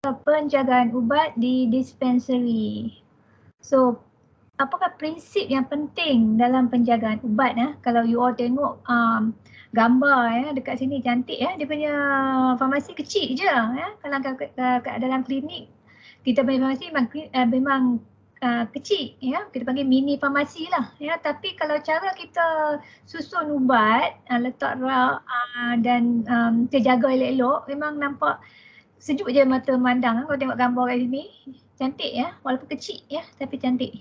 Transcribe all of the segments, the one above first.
atau penjagaan ubat di dispensary. So, apakah prinsip yang penting dalam penjagaan ubat? Kalau you all tengok gambar dekat sini cantik dia punya farmasi kecil je Kalau kat dalam klinik kita punya farmasi memang kecil kita panggil mini farmasi lah tapi kalau cara kita susun ubat letak rak dan terjaga elok-elok memang nampak sejuk je mata memandang kalau tengok gambar kat sini cantik walaupun kecil tapi cantik.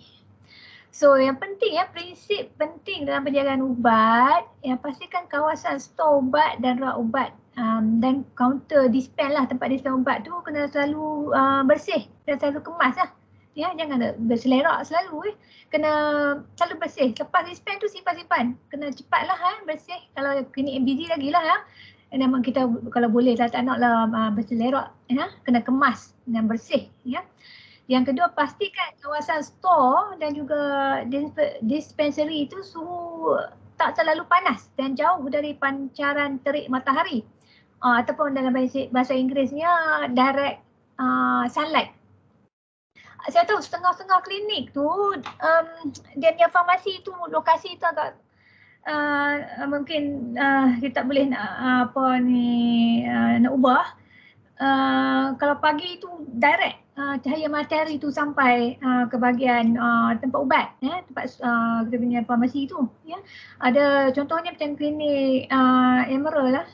So yang penting prinsip penting dalam penjagaan ubat pastikan kawasan stor ubat dan rak ubat dan kaunter dispen lah, tempat dispen ubat tu kena selalu bersih dan selalu kemas lah jangan berselerak selalu kena selalu bersih. Lepas dispen tu simpan-simpan, kena cepat lah bersih. Kalau klinik busy lagi lah memang kita kalau boleh tak nak lah berselerak kena kemas dan bersih Yang kedua, pastikan kawasan stor dan juga dispensary itu suhu tak terlalu panas dan jauh dari pancaran terik matahari ataupun dalam bahasa Inggerisnya direct sunlight. Saya tahu setengah-setengah klinik tu dia punya farmasi tu lokasi tu agak mungkin kita tak boleh nak nak ubah. Kalau pagi tu direct cahaya matahari tu sampai ke bahagian tempat ubat tempat kita punya farmasi tu Ada contohnya macam klinik Emerald lah,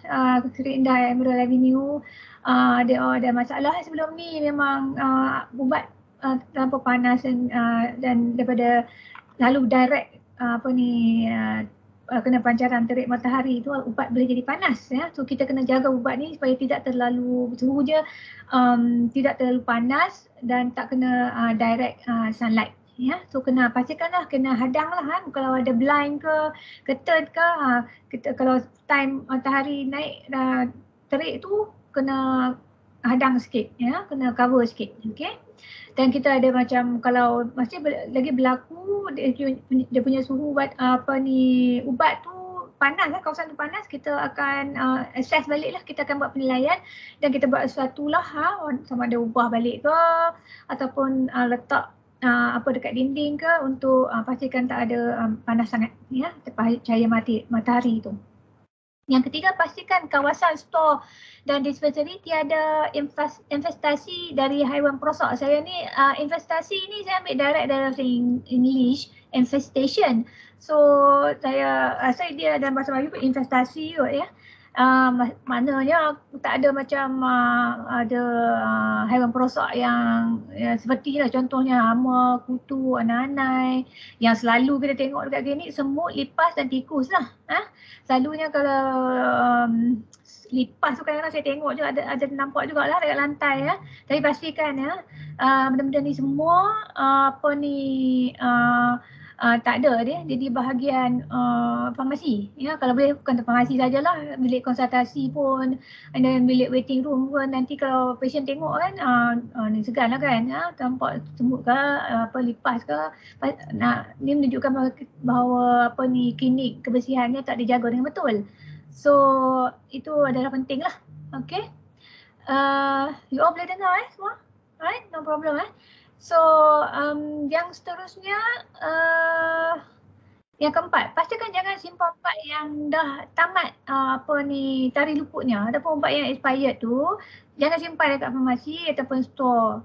Klinik Indah Emerald Avenue ada masalah sebelum ni memang ubat terlampau panas dan daripada lalu direct kena pancaran terik matahari tu ubat boleh jadi panas So kita kena jaga ubat ni supaya tidak terlalu suhu dia tidak terlalu panas dan tak kena direct sunlight So kena pastikanlah kena hadang lah kalau ada blind ke curtain ke kita kalau time matahari naik terik tu kena hadang sikit kena cover sikit Dan kita ada macam kalau masih lagi berlaku dia punya suhu ubat tu panas kawasan tu panas, kita akan assess balik lah, kita akan buat penilaian dan kita buat sesuatu lah sama ada ubah balik ke ataupun letak dekat dinding ke untuk pastikan tak ada panas sangat cahaya matahari tu. Yang ketiga, pastikan kawasan stor dan dispensary tiada investasi dari haiwan perosak. Saya ni investasi ni saya ambil direct dari bahasa English, infestation. So saya rasa dia dalam bahasa Melayu pun investasi kot maknanya tak ada macam ada haiwan perosak yang seperti lah contohnya hama, kutu, anai-anai yang selalu kita tengok dekat klinik, semut, lipas dan tikus lah. Selalunya kalau lipas tu kadang-kadang saya tengok je ada nampak jugalah dekat lantai Tapi pastikan benda-benda ni semua tak ada dia di bahagian farmasi kalau boleh bukan farmasi sajalah, bilik konsultasi pun dan bilik waiting room pun nanti kalau patient tengok ni segan lah tampak semut ke lipas ke ni menunjukkan bahawa klinik kebersihannya tak dijaga dengan betul. So itu adalah penting lah. Okay, you all boleh dengar semua? Alright, no problem So yang seterusnya yang keempat, pastikan jangan simpan ubat yang dah tamat tarikh luputnya ataupun ubat yang expired tu jangan simpan dekat farmasi ataupun store.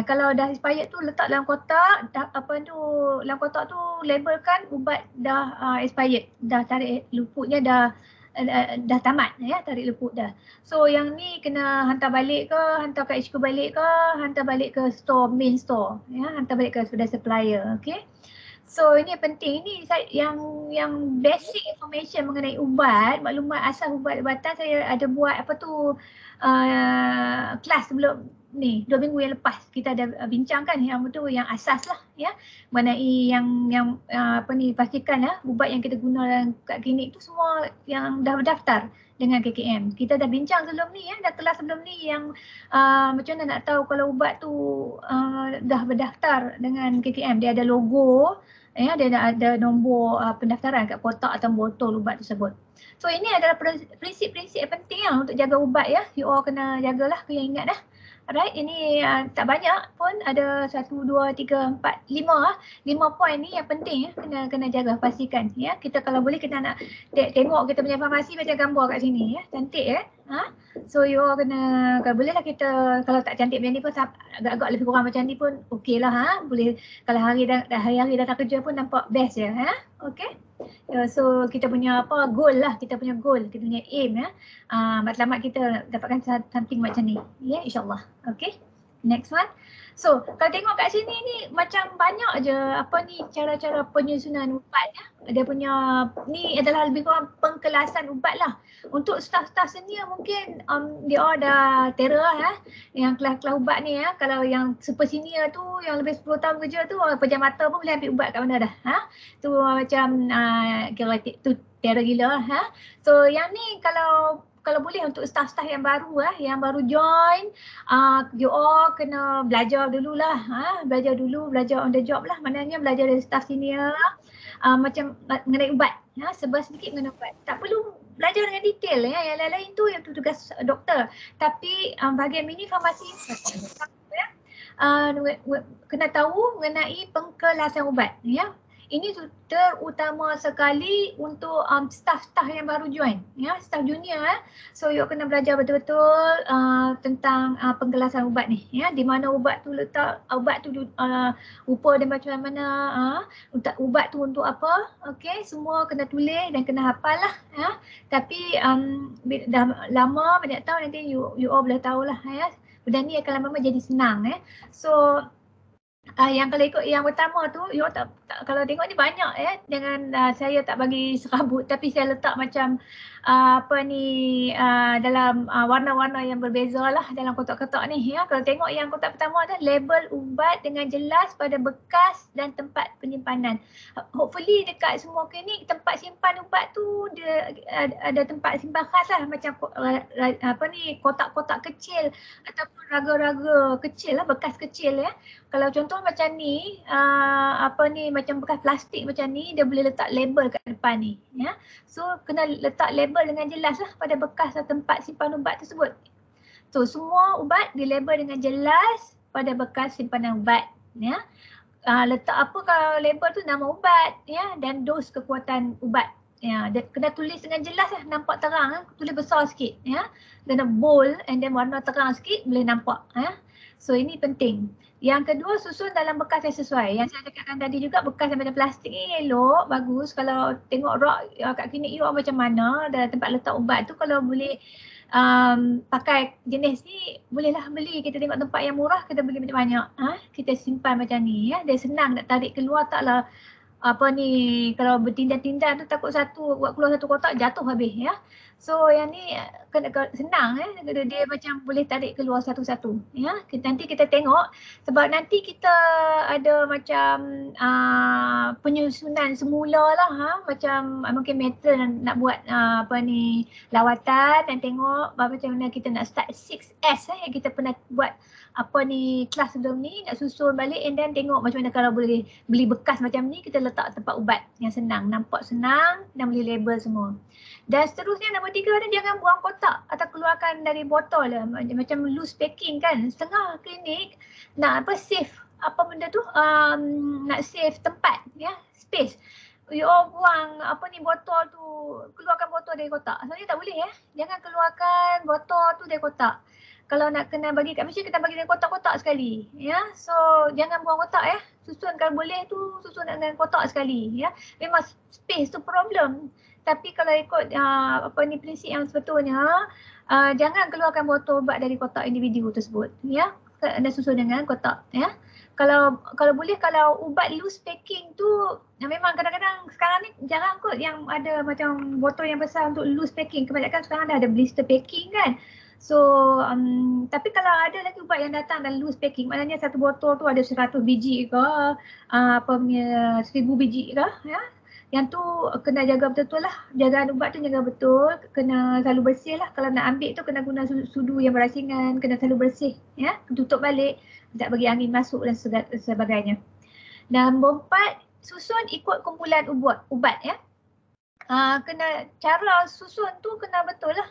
Kalau dah expired tu letak dalam kotak, dalam kotak tu labelkan ubat dah expired, dah tarikh luputnya dah tamat tarikh luput dah. So yang ni kena hantar balik ke, hantar ke HQ balik ke, hantar balik ke store, main store hantar balik ke kepada supplier. Okay, so ini penting, ini yang basic information mengenai ubat, maklumat asal ubat-ubatan. Saya ada buat kelas sebelum ni 2 minggu yang lepas kita ada bincangkan yang betul yang asas lah mengenai yang pastikan ubat yang kita guna dalam kat klinik tu semua yang dah berdaftar dengan KKM. Kita dah bincang sebelum ni dah kelas sebelum ni yang macam mana nak tahu kalau ubat tu dah berdaftar dengan KKM. Dia ada logo, dia ada nombor pendaftaran kat kotak atau botol ubat tersebut. So ini adalah prinsip-prinsip yang penting untuk jaga ubat You all kena jagalah, kena ingat Alright, ini tak banyak pun, ada 1, 2, 3, 4, 5 5 poin ni yang penting kena jaga, pastikan ya. Kita kalau boleh kita nak tengok kita punya farmasi macam gambar kat sini ya. Cantik So you all kena, kalau boleh lah kita, kalau tak cantik macam ni pun agak-agak lebih kurang macam ni pun okey lah Boleh kalau hari-hari datang kerja pun nampak best je Okey. So kita punya goal lah, kita punya aim matlamat kita dapatkan something macam ni insyaAllah. Okay, next one. So kalau tengok kat sini ni macam banyak je cara-cara penyusunan ubat Dia punya ni adalah lebih kurang pengkelasan ubat lah. Untuk staff-staff senior mungkin dia dah terror yang kelas-kelas ubat ni Kalau yang super senior tu yang lebih 10 tahun kerja tu pejam mata pun boleh ambil ubat kat mana dah tu macam kira tu terror gila So yang ni kalau boleh untuk staff-staff yang baru yang baru join, you all kena belajar dululah belajar on the job lah, maknanya belajar dari staff senior macam mengenai ubat sebar sedikit mengenai ubat. Tak perlu belajar dengan detail yang lain-lain tu yang tugas doktor, tapi bahagian mini farmasi kena tahu mengenai pengkelasan ubat Ini terutama sekali untuk staff-staff yang baru join staff junior So you kena belajar betul-betul tentang pengkelasan ubat ni di mana ubat tu letak, ubat tu rupa dia macam mana, ubat tu untuk apa. Okey, semua kena tulis dan kena hafal lah tapi dah lama banyak tahun nanti you all boleh tahulah benda ni akan lama-lama jadi senang So yang kalau ikut yang pertama tu, you tak kalau tengok ni banyak jangan saya tak bagi serabut tapi saya letak macam dalam warna-warna yang berbeza lah dalam kotak-kotak ni Kalau tengok yang kotak pertama ada label ubat dengan jelas pada bekas dan tempat penyimpanan. Hopefully dekat semua klinik tempat simpan ubat tu dia ada tempat simpan khas lah, macam kotak-kotak kecil ataupun raga-raga kecil lah, bekas kecil Kalau contoh macam ni, macam bekas plastik macam ni, dia boleh letak label kat depan ni So kena letak label dengan jelas lah pada bekas tempat simpan ubat tersebut. So semua ubat dilabel dengan jelas pada bekas simpanan ubat letak apa kalau label tu nama ubat dan dos kekuatan ubat dia kena tulis dengan jelas lah, nampak terang tulis besar sikit kena bold and then warna terang sikit boleh nampak So ini penting. Yang kedua, susun dalam bekas yang sesuai. Yang saya cakapkan tadi juga, bekas yang macam plastik ni elok, bagus. Kalau tengok rak kat klinik you macam mana, ada tempat letak ubat tu, kalau boleh pakai jenis ni, bolehlah beli. Kita tengok tempat yang murah, kita beli banyak-banyak. Kita simpan macam ni dia senang nak tarik keluar, taklah kalau bertindan-tindan tu takut buat keluar satu kotak jatuh habis So yang ni kena senang dia macam boleh tarik keluar satu-satu Nanti kita tengok, sebab nanti kita ada macam penyusunan semula lah macam mungkin matron nak buat lawatan dan tengok macam mana kita nak start 6S yang kita pernah buat kelas sebelum ni, nak susun balik and then tengok macam mana kalau boleh beli bekas macam ni, kita letak tempat ubat yang senang, nampak senang dan boleh label semua. Dan seterusnya nombor 3 ni, jangan buang kotak atau keluarkan dari botol macam loose packing kan. Setengah klinik nak save benda tu, nak save tempat space. You all buang botol tu, keluarkan botol dari kotak. Sebenarnya tak boleh jangan keluarkan botol tu dari kotak. Kalau nak kena bagi kat mesin, kita bagi dengan kotak-kotak sekali So jangan buang kotak susun kalau boleh tu, susun dengan kotak sekali Memang space tu problem, tapi kalau ikut prinsip yang sebetulnya, jangan keluarkan botol ubat dari kotak individu tersebut kena susun dengan kotak Kalau boleh, kalau ubat loose packing tu memang kadang-kadang sekarang ni jarang kot yang ada macam botol yang besar untuk loose packing. Kebanyakan sekarang dah ada blister packing kan. So tapi kalau ada lagi ubat yang datang dalam loose packing, maknanya satu botol tu ada 100 biji ke 1000 biji ke Yang tu kena jaga betul-betul lah. Jagaan ubat tu jaga betul, kena selalu bersih lah. Kalau nak ambil tu kena guna sudu yang berasingan, kena selalu bersih tutup balik, tak bagi angin masuk dan sebagainya. Dan nombor 4, susun ikut kumpulan ubat kena cara susun tu kena betul lah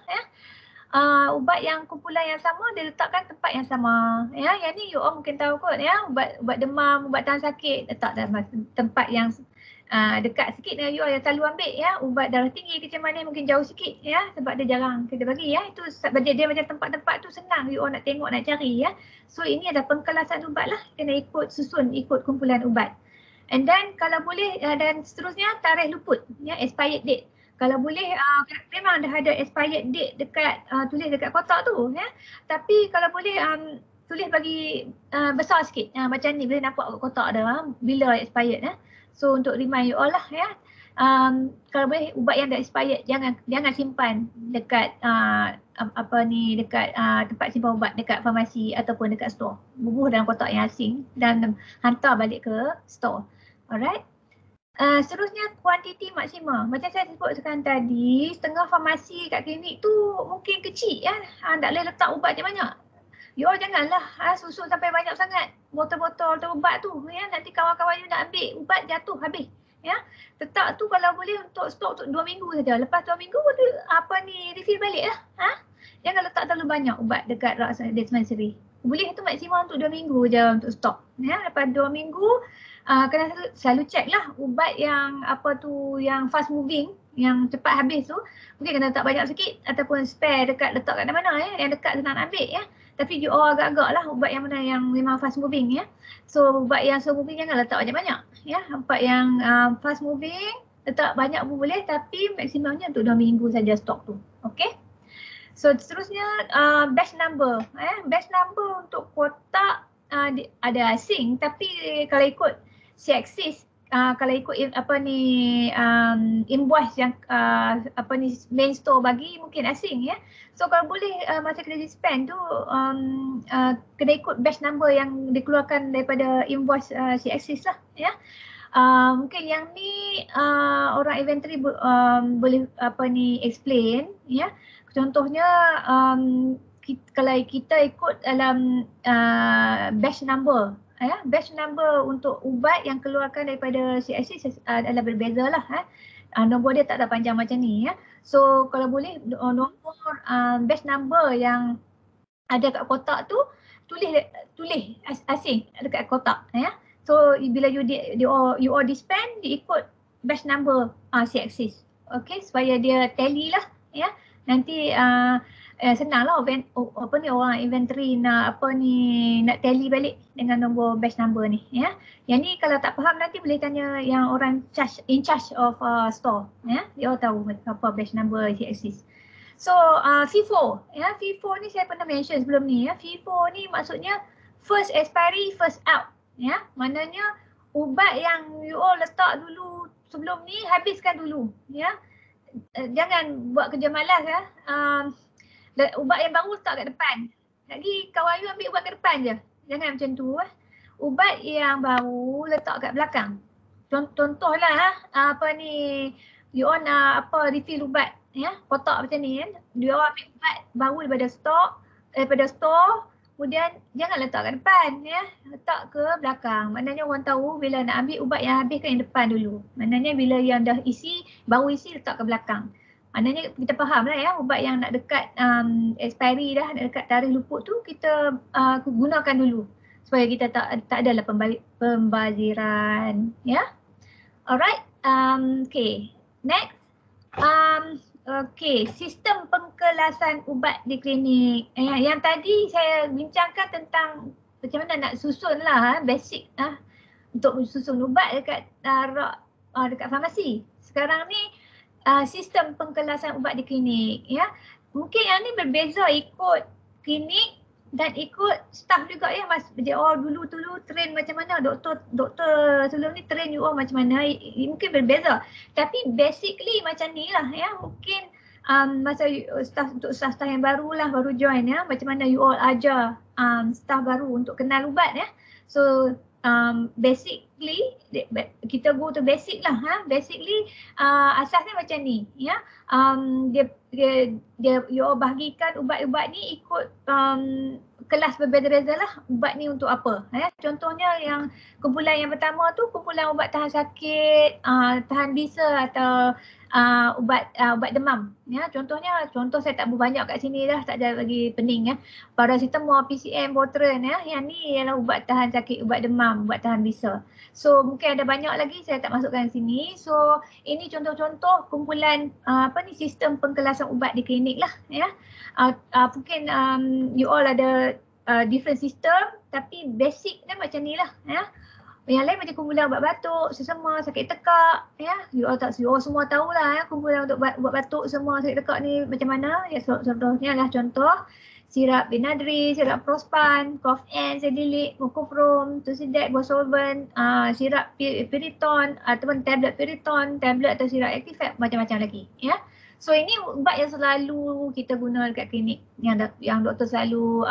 ubat yang kumpulan yang sama dia letakkan tempat yang sama. Ya, yang ni you all mungkin tahu kot ya, ubat demam, ubat tahan sakit letak dalam tempat yang dekat sikit dengan you all yang selalu ambil ya. Ubat darah tinggi kecil manis mungkin jauh sikit ya sebab dia jarang kita bagi ya. Itu sebab dia macam tempat-tempat tu senang you all nak tengok, nak cari ya. So ini ada pengkelasan ubat lah, kena ikut susun, ikut kumpulan ubat. And then kalau boleh dan seterusnya tarikh luput ya, expired date. Kalau boleh memang dah ada expired date dekat tulis dekat kotak tu ya. Tapi kalau boleh tulis bagi besar sikit. Macam ni boleh nampak kat kotak dah bila expired ya. So untuk remind you all lah ya. Kalau boleh ubat yang dah expired jangan simpan dekat dekat tempat simpan ubat dekat farmasi ataupun dekat store. Bubuh dalam kotak yang asing dan hantar balik ke store. Alright. Seterusnya kuantiti maksimum. Macam saya sebutkan tadi, setengah farmasi kat klinik tu mungkin kecil ya. Tak boleh letak ubat je banyak. You all janganlah susun sampai banyak sangat botol-botol ubat tu ya. Nanti kawan-kawan you nak ambil ubat jatuh habis ya. Letak tu kalau boleh untuk stok untuk 2 minggu saja. Lepas 2 minggu refill balik lah. Jangan letak terlalu banyak ubat dekat dispensary. Boleh tu maksimum untuk 2 minggu je untuk stok ya. Lepas 2 minggu kena selalu check lah ubat yang yang fast moving, yang cepat habis tu mungkin kena letak banyak sikit ataupun spare letak kat mana ya, yang dekat senang ambil ya. Tapi you all agak-agak lah ubat yang mana yang memang fast moving ya. So ubat yang slow moving jangan letak banyak-banyak ya. Ubat yang fast moving letak banyak pun boleh tapi maksimumnya untuk 2 minggu saja stok tu. Okay. So seterusnya batch number. Batch number untuk kotak ada asing tapi kalau ikut CXIS kalau ikut invoice yang main store bagi mungkin asing ya. So kalau boleh masa kita dispense tu kena ikut batch number yang dikeluarkan daripada invoice CXIS lah ya. Mungkin yang ni orang inventory boleh explain ya. Contohnya kalau kita ikut dalam batch number ya, batch number untuk ubat yang keluarkan daripada CIC adalah berbeza lah. Nombor dia tak ada panjang macam ni ya. So kalau boleh nombor batch number yang ada kat kotak tu tulis asing dekat kotak ya. So bila you all dispense dia ikut batch number CIC. Okay, supaya dia tally lah ya. Nanti senanglah orang inventory nak tally balik dengan nombor batch number ni ya. Yang ni kalau tak faham nanti boleh tanya yang orang in charge of store ya. Dia tahu apa batch number CXIS. So FIFO ya, FIFO ni saya pernah mention sebelum ni ya. FIFO ni maksudnya first expiry first out ya. Maknanya ubat yang you all letak dulu sebelum ni habiskan dulu ya. Jangan buat kerja malas ya. Ubat yang baru letak kat depan. Lagi kawan you ambil ubat kat depan je. Jangan macam tu. Ubat yang baru letak kat belakang. Contohlah you all nak refill ubat ya, kotak macam ni kan. You all ambil ubat baru daripada store, kemudian jangan letak kat depan ya. Letak ke belakang. Maknanya orang tahu bila nak ambil ubat yang habis kan yang depan dulu. Maknanya bila yang dah baru isi letak ke belakang. Maknanya kita faham lah ya, ubat yang nak dekat expiry dah, nak dekat tarikh luput tu kita gunakan dulu supaya kita tak adalah pembaziran ya. Alright, okay, next. Okay, sistem pengkelasan ubat di klinik. Yang tadi saya bincangkan tentang macam mana nak susun lah basic untuk susun ubat dekat dekat farmasi. Sekarang ni sistem pengkelasan ubat di klinik ya. Mungkin yang ni berbeza ikut klinik dan ikut staff juga ya. Dulu train macam mana, doktor sebelum ni train you all macam mana, mungkin berbeza. Tapi basically macam ni lah ya. Mungkin masa untuk staff yang baru join ya, macam mana you all ajar staff baru untuk kenal ubat ya. So basically kita go to basic lah basically asasnya macam ni ya. Dia you all bahagikan ubat-ubat ni ikut kelas berbeza-beza lah. Ubat ni untuk apa ya. Contohnya yang kumpulan yang pertama tu kumpulan ubat tahan sakit, tahan bisa atau ubat demam. Ya, contoh saya tak berbanyak kat sini dah, tak ada lagi pening ya. Paracetamol, PCM, Voteran ya. Yang ni ialah ubat tahan sakit, ubat demam, ubat tahan bisa. So mungkin ada banyak lagi saya tak masukkan sini. So ini contoh-contoh kumpulan sistem pengkelasan ubat di klinik lah ya. Mungkin you all ada different system tapi basic dia macam ni lah ya. Yang lain macam kumpulan ubat batuk, sesama, sakit tekak ya. You all semua tahulah ya kumpulan untuk ubat batuk semua sakit tekak ni macam mana. Ya, contohnya adalah contoh sirap Benadryl, sirap Prospan, Cough-N, Sedilix, Mucoprom, Tusidex, Gosolven, sirap Piriton ataupun tablet Piriton, tablet atau sirap Actifed, macam-macam lagi ya. So ini ubat yang selalu kita guna dekat klinik yang doktor selalu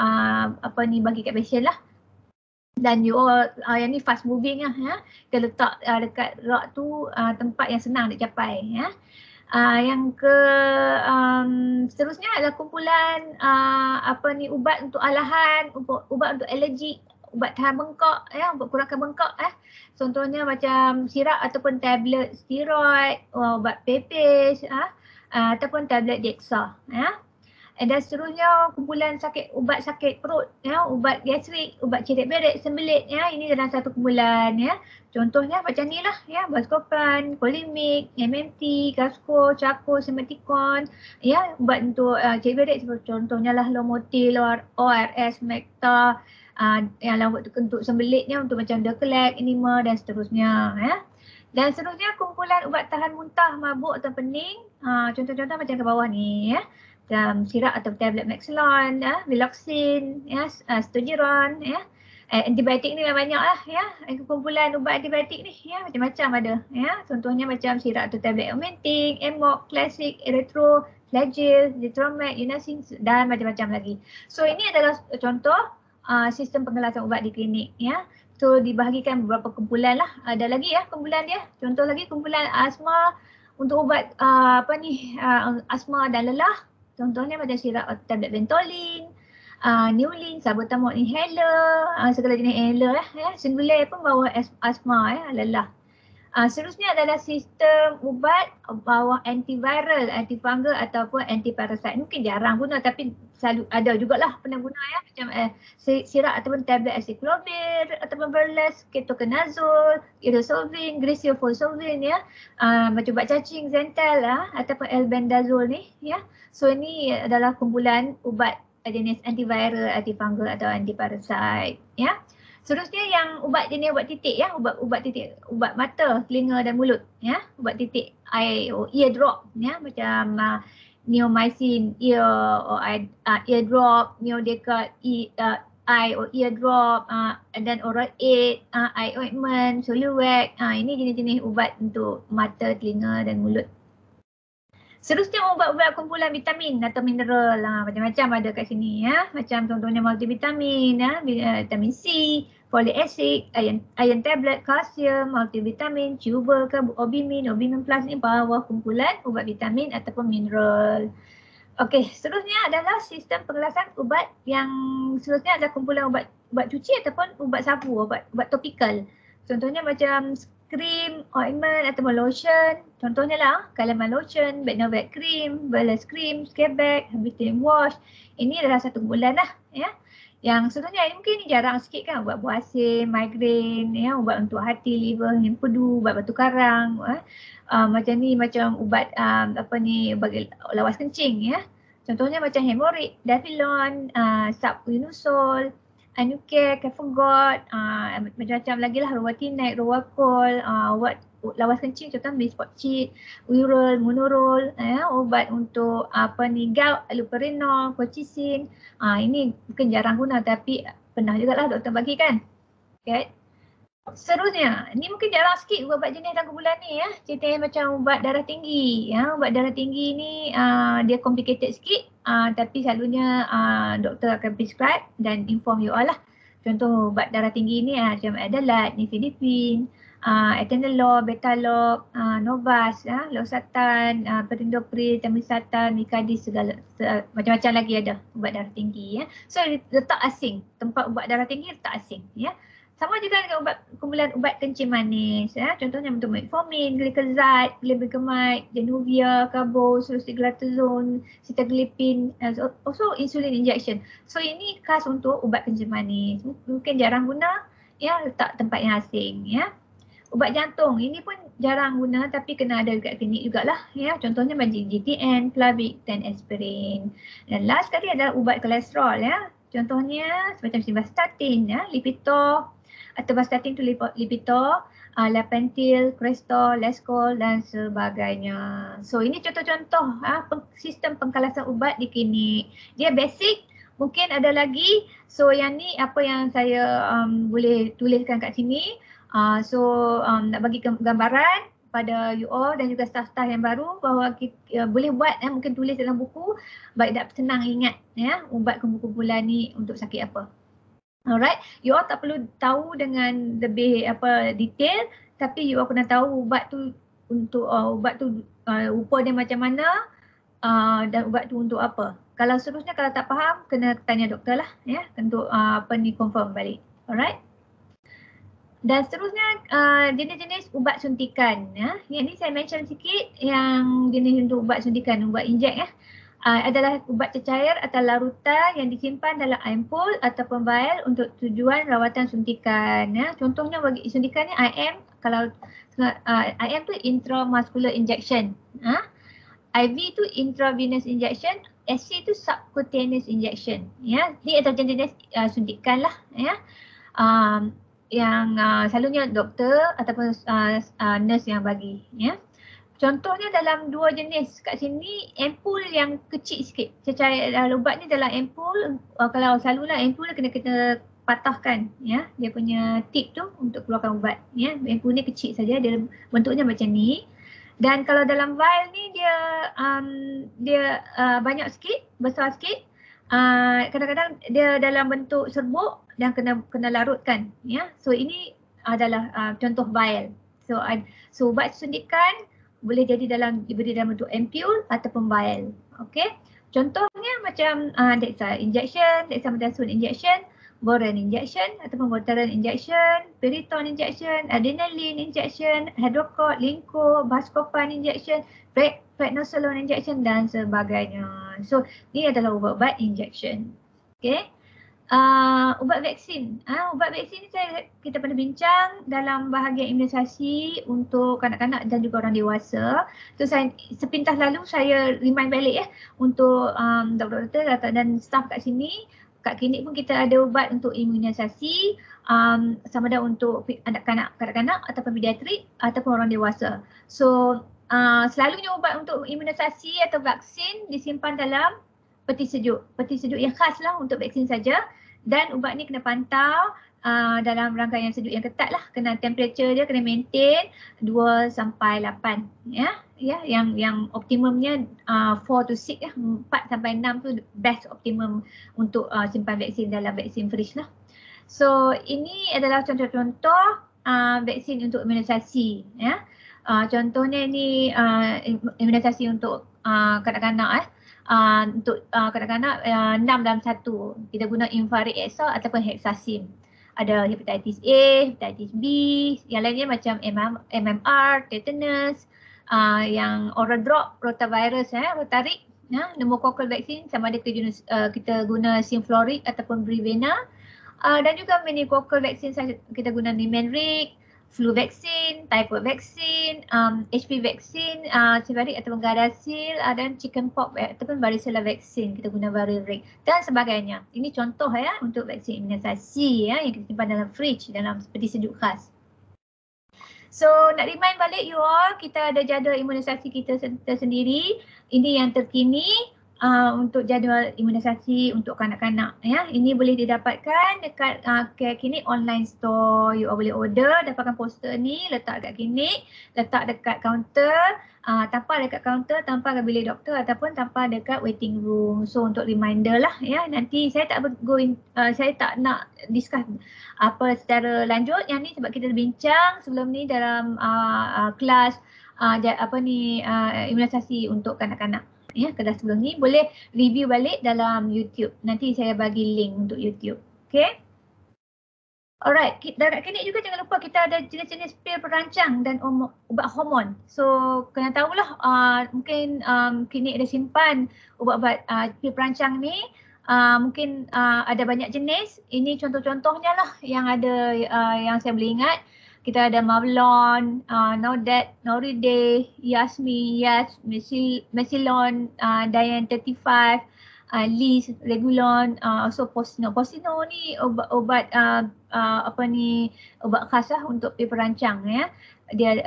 bagi kat pasien lah. Dan you all yang ni fast moving lah ya. Kita letak dekat rak tu tempat yang senang dicapai ya. Yang seterusnya adalah kumpulan ubat untuk alahan, ubat untuk alergik, ubat tahan bengkak ya, ubat kurangkan bengkak Contohnya macam sirap ataupun tablet steroid, ubat pepes ataupun tablet Dexa ya. Dan seterusnya kumpulan ubat sakit perut ya, ubat gastrik, ubat cerit beret, sembelit ya, ini dalam satu kumpulan ya. Contohnya macam ni lah ya, Buscopan, Colimix, MMT, Casco, Charco, Simeticon ya, ubat untuk cerit beret contohnya lah Lomotil, ORS, Mecta, yang untuk sembelitnya untuk macam Dekelek, Enima dan seterusnya ya. Dan seterusnya kumpulan ubat tahan muntah, mabuk atau pening, contoh-contoh macam ke bawah ni ya. Sirap atau tablet Maxilon, Viloxin, Stogeron, antibiotik ni banyak lah ya. Kumpulan ubat antibiotik ni ya, macam-macam ada ya. Contohnya macam sirap atau tablet Augmentin, Amok, Classic, Erythro, Flagyl, Zithromax, Unasyn dan macam-macam lagi. So ini adalah contoh sistem pengelasan ubat di klinik ya. So dibahagikan beberapa kumpulan lah. Ada lagi ya kumpulan dia. Contoh lagi kumpulan asma untuk ubat asma dan lelah. Contohnya macam sirap tablet Ventolin, Neulin, Salbutamol inhaler, segala jenis inhaler ya. Singular pun bawah asma ya, lelah. Seterusnya adalah sistem ubat bawah antiviral, antifungal ataupun antiparasite. Mungkin jarang guna tapi selalu ada jugalah pernah guna ya. Macam sirap ataupun tablet acyclovir ataupun Verles, ketoconazole, Irinosolvin, Griseofulsolvin ya. Macam ubat cacing, Zental ataupun albendazole ni ya. So ini adalah kumpulan ubat jenis antiviral, antifungal atau antiparasite ya. Seterusnya yang ubat jenis ubat titik ya, ubat titik, ubat mata, telinga dan mulut ya. Ubat titik ear drop ya, macam neomycin ear drop, Neodecat eye or ear drop, dan oral aid, eye ointment, Soluwac. Ini jenis-jenis ubat untuk mata, telinga dan mulut. Seterusnya ubat-ubat kumpulan vitamin atau mineral, macam-macam ada kat sini ya. Macam contohnya multivitamin ya, vitamin C, folic acid, iron tablet, kalsium, multivitamin, chewable ke, obimin plus ni bawah kumpulan ubat vitamin ataupun mineral. Okey, seterusnya adalah sistem pengelasan ubat yang seterusnya adalah kumpulan ubat cuci ataupun ubat sapu, ubat topikal. Contohnya macam krim, ointment ataupun lotion. Contohnya lah Calaman lotion, Betnovet cream, Verles cream, Scareback, Habitin wash. Ini adalah satu kumpulan lah ya. Yang sebenarnya mungkin ni jarang sikit kan, ubat buasin, migraine ya, ubat untuk hati, liver, empedu, ubat batu karang. Macam ni macam ubat bagi lawas kencing ya. Contohnya macam hemorrhoid, Dafilon, Subunusol, Anucare, Cafogot, macam-macam lagi lah, Rowatinate, Rowacol, ubat lawas kencing contohnya Bisport-Cheat, Urol, Monorol, ubat untuk gout, Allopurinol, Colchicine. Ini mungkin jarang guna tapi pernah jugalah doktor bagi kan. Okay. Seterusnya, ni mungkin jarang sikit ubat jenis dalam kumpulan ni ya. Ceritanya macam ubat darah tinggi ya. Ubat darah tinggi ni dia complicated sikit tapi selalunya doktor akan prescribe dan inform you all lah. Contoh ubat darah tinggi ni macam Adalat, Nifedipine, Atenolol, Betalol, Novas, Losartan, Perindopril, Temlisatan, Mikadis, segala macam-macam lagi ada ubat darah tinggi ya. So letak asing, tempat ubat darah tinggi letak asing ya. Sama juga dengan kumpulan ubat kencing manis. Contohnya untuk metformin, glycoside, glibenclamide, Januvia, Cabo, Sulfasalazine, sitagliptin, also insulin injection. So ini khas untuk ubat kencing manis. Mungkin jarang guna, ya, letak tempat yang asing, ya. Ubat jantung ini pun jarang guna tapi kena ada dekat klinik jugalah, ya. Contohnya macam GTN, Plavix dan aspirin. Dan last sekali adalah ubat kolesterol, ya. Contohnya semacam simvastatin, ya, Lipitor, atau vastatin tu Lipitor, Lapentil, Crestor, Lescol dan sebagainya. So ini contoh-contoh sistem pengkalasan ubat di klinik. Dia basic, mungkin ada lagi. So yang ni apa yang saya boleh tuliskan kat sini. Nak bagi gambaran pada you all dan juga staff-staff yang baru bahawa kita boleh buat, mungkin tulis dalam buku baik tak senang ingat, ya, ubat kumpulan ni untuk sakit apa. Alright, you all tak perlu tahu dengan lebih detail, tapi you all kena tahu ubat tu untuk ubat tu rupa dia macam mana, dan ubat tu untuk apa. Kalau seterusnya kalau tak faham kena tanya doktor lah, ya, untuk confirm balik. Alright. Dan seterusnya jenis-jenis ubat suntikan, ya. Yang ni saya mention sikit yang jenis untuk ubat suntikan, ubat injek, ya. Adalah ubat cecair atau larutan yang disimpan dalam ampul ataupun vial untuk tujuan rawatan suntikan, ya. Contohnya bagi suntikan ni IM, kalau IM tu intramuscular injection, IV tu intravenous injection, SC tu subcutaneous injection, ya. Dia adalah jenis suntikan lah, ya. Yang selalunya doktor ataupun nurse yang bagi, ya. Contohnya dalam dua jenis kat sini, ampul yang kecil sikit. Cecair ubat ni dalam ampul, kalau selalulah ampul kena kita patahkan, ya, dia punya tip tu untuk keluarkan ubat, ya. Ampul ni kecil saja, dia bentuknya macam ni. Dan kalau dalam vial ni dia banyak sikit, besar sikit. Kadang-kadang dia dalam bentuk serbuk dan kena larutkan, ya. So ini adalah contoh vial. So ubat suntikan boleh jadi diberi dalam bentuk ampule ataupun vial. Okey. Contohnya macam dexa injection, dexamethasone injection, boron injection ataupun voltaren injection, piriton injection, adrenaline injection, hydrocot, linko, buscopan injection, prednisolone injection dan sebagainya. So ini adalah ubat-ubat injection. Okey. Ubat vaksin. Ubat vaksin ni kita pernah bincang dalam bahagian imunisasi untuk kanak-kanak dan juga orang dewasa. So saya sepintas lalu saya remind balik, ya, untuk doktor-doktor dan staff kat sini. Kat klinik pun kita ada ubat untuk imunisasi, sama ada untuk kanak-kanak ataupun pediatrik ataupun orang dewasa. So selalunya ubat untuk imunisasi atau vaksin disimpan dalam peti sejuk. Peti sejuk yang khas lah untuk vaksin saja. Dan ubat ni kena pantau dalam rangkaian sejuk yang ketat lah. Kena temperature dia kena maintain 2 sampai 8, ya. Ya, yang optimumnya 4 to 6, ya. 4 sampai 6 tu best optimum untuk simpan vaksin dalam vaksin fridge lah. So ini adalah contoh-contoh vaksin untuk imunisasi, ya. Contohnya ini imunisasi untuk kanak-kanak, untuk kanak-kanak 6 dalam 1. Kita guna Infrared Hexa ataupun Hexasim. Ada hepatitis A, hepatitis B, yang lainnya macam MMR, tetanus, yang oral drop, rotavirus, Rotaric, pneumococcal vaccine sama ada kita guna Synflorix ataupun Brevena, dan juga meningococcal vaccine kita guna Nimenrix, flu vaccine, typhoid vaccine, HPV vaccine, Cervarix ataupun Gardasil, dan chickenpox ataupun varicella vaccine kita guna Varilrix dan sebagainya. Ini contoh, ya, untuk vaksin imunisasi, ya, yang kita simpan dalam fridge, dalam peti sejuk khas. So nak remind balik you all, kita ada jadual imunisasi kita tersendiri. Ini yang terkini untuk jadual imunisasi untuk kanak-kanak, ya. Ini boleh didapatkan dekat care klinik online store. You all boleh order, dapatkan poster ni, letak dekat klinik, letak dekat kaunter, tampal dekat kaunter, tampal ke bilik doktor ataupun tampal dekat waiting room. So untuk reminder lah, ya. Nanti saya tak saya tak nak discuss apa secara lanjut yang ni sebab kita bincang sebelum ni dalam kelas imunisasi untuk kanak-kanak. Ya, kelas sebelum ni boleh review balik dalam YouTube. Nanti saya bagi link untuk YouTube. Okay. Alright, dekat klinik juga jangan lupa kita ada jenis-jenis pil perancang dan ubat hormon. So kena tahulah mungkin klinik ada simpan ubat-ubat pil perancang ni. Mungkin ada banyak jenis. Ini contoh-contohnya lah yang ada yang saya boleh ingat. Kita ada Mavlon, Nordet, Noriday, Yasmi, Mesilon, Dian 35, Liz, Regulon, also Posino. Posino ni obat obat khas lah untuk pil perancang ya. Dia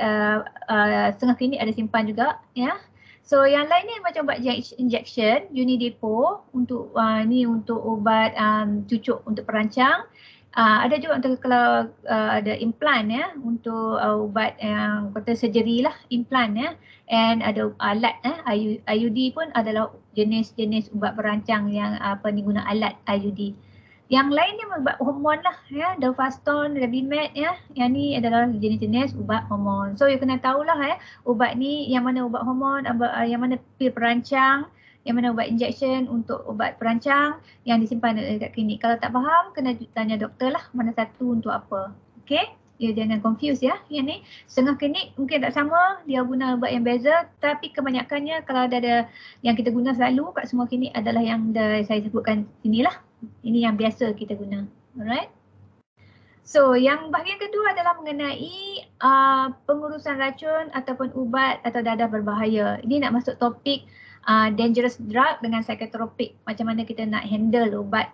setengah klinik ada simpan juga ya. So yang lain ni macam ubat injection, Unidepo untuk ni untuk ubat cucuk untuk perancang. Ada juga untuk kalau ada implant ya, untuk ubat yang kata surgery lah, implant ya. And ada alat IUD pun adalah jenis-jenis ubat perancang yang guna alat IUD. Yang lain ni ubat hormon lah ya, Dovaston, Revlimid ya. Yang ni adalah jenis-jenis ubat hormon. So you kena tahulah ya, ubat ni yang mana ubat hormon, yang mana pil perancang, yang mana ubat injection untuk ubat perancang yang disimpan dekat klinik. Kalau tak faham, kena tanya doktor lah mana satu untuk apa. Okay? Ya, jangan confuse ya. Yang ni setengah klinik mungkin tak sama, dia guna ubat yang beza, tapi kebanyakannya kalau ada yang kita guna selalu kat semua klinik adalah yang saya sebutkan sini lah. Ini yang biasa kita guna. Alright? So, yang bahagian kedua adalah mengenai pengurusan racun ataupun ubat atau dadah berbahaya. Ini nak masuk topik dangerous drug dengan psikotropik. Macam mana kita nak handle ubat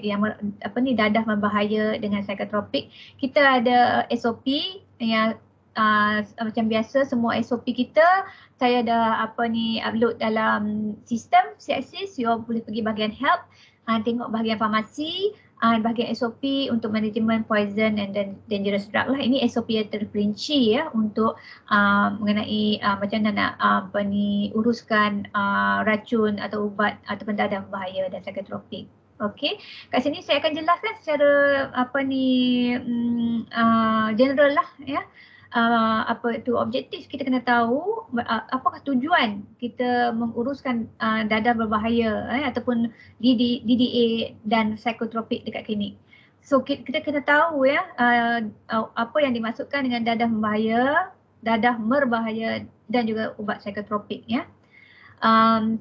yang dadah berbahaya dengan psikotropik. Kita ada SOP yang macam biasa, semua SOP kita saya dah upload dalam sistem CXIS. You boleh pergi bahagian help, tengok bahagian farmasi, bahagian SOP untuk manajemen poison and dangerous drug lah. Ini SOP yang terperinci ya untuk mengenai macam mana nak uruskan racun atau ubat ataupun dadah berbahaya dan psikotropik. Okey, kat sini saya akan jelaskan secara general lah ya. Apa itu objektif kita kena tahu apakah tujuan kita menguruskan dadah berbahaya ataupun DDA dan psikotropik dekat klinik. So kita kena tahu ya apa yang dimaksudkan dengan dadah berbahaya, dadah merbahaya dan juga ubat psikotropik ya.